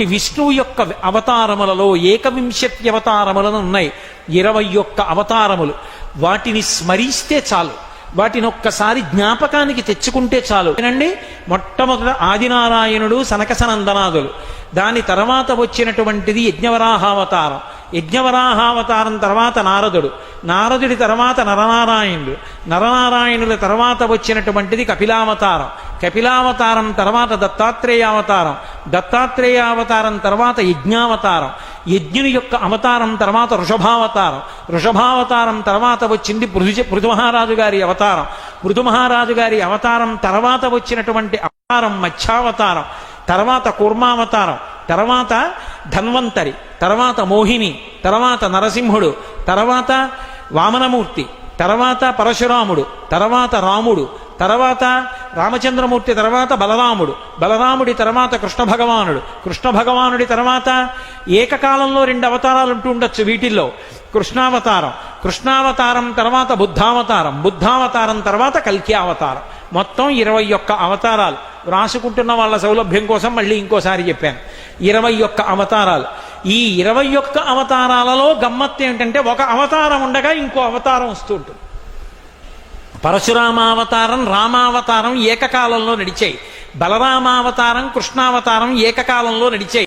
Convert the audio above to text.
అటువంటి విష్ణువు యొక్క అవతారములలో ఏకవింశతి అవతారములను ఉన్నాయి, 21 అవతారములు. వాటిని స్మరిస్తే చాలు, వాటిని ఒక్కసారి జ్ఞాపకానికి తెచ్చుకుంటే చాలు. ఏనండి, మొట్టమొదట ఆదినారాయణుడు సనకసనందనాదులు, దాని తర్వాత వచ్చినటువంటిది యజ్ఞవరాహావతారం, యజ్ఞవరాహావతారం తర్వాత నారదుడు, నారదుడి తర్వాత నరనారాయణుడు, నరనారాయణుల తర్వాత వచ్చినటువంటిది కపిలావతారం, కపిలావతారం తర్వాత దత్తాత్రేయావతారం, దత్తాత్రేయావతారం తర్వాత యజ్ఞావతారం, యజ్ఞుని యొక్క అవతారం తర్వాత వృషభావతారం, వృషభావతారం తర్వాత వచ్చింది పృథుమహారాజు గారి అవతారం, పృథుమహారాజు గారి అవతారం తర్వాత వచ్చినటువంటి అవతారం మత్స్యావతారం, తర్వాత కూర్మావతారం, తర్వాత ధన్వంతరి, తర్వాత మోహిని, తర్వాత నరసింహుడు, తర్వాత వామనమూర్తి, తర్వాత పరశురాముడు, తర్వాత రాముడు, తర్వాత రామచంద్రమూర్తి, తర్వాత బలరాముడు, బలరాముడి తర్వాత కృష్ణ భగవానుడు, కృష్ణ భగవానుడి తర్వాత ఏకకాలంలో 2 అవతారాలు ఉంటూ ఉండొచ్చు వీటిల్లో. కృష్ణావతారం, కృష్ణావతారం తర్వాత బుద్ధావతారం, బుద్ధావతారం తర్వాత కల్కి అవతారం. మొత్తం 21 అవతారాలు. రాసుకుంటున్న వాళ్ళ సౌలభ్యం కోసం మళ్ళీ ఇంకోసారి చెప్పాను, 21 అవతారాలు. ఈ 21 అవతారాలలో గమ్మత్తు ఏమిటంటే, ఒక అవతారం ఉండగా ఇంకో అవతారం వస్తూ ఉంటుంది. పరశురామావతారం, రామావతారం ఏకకాలంలో నడిచాయి, బలరామావతారం, కృష్ణావతారం ఏకకాలంలో నడిచాయి.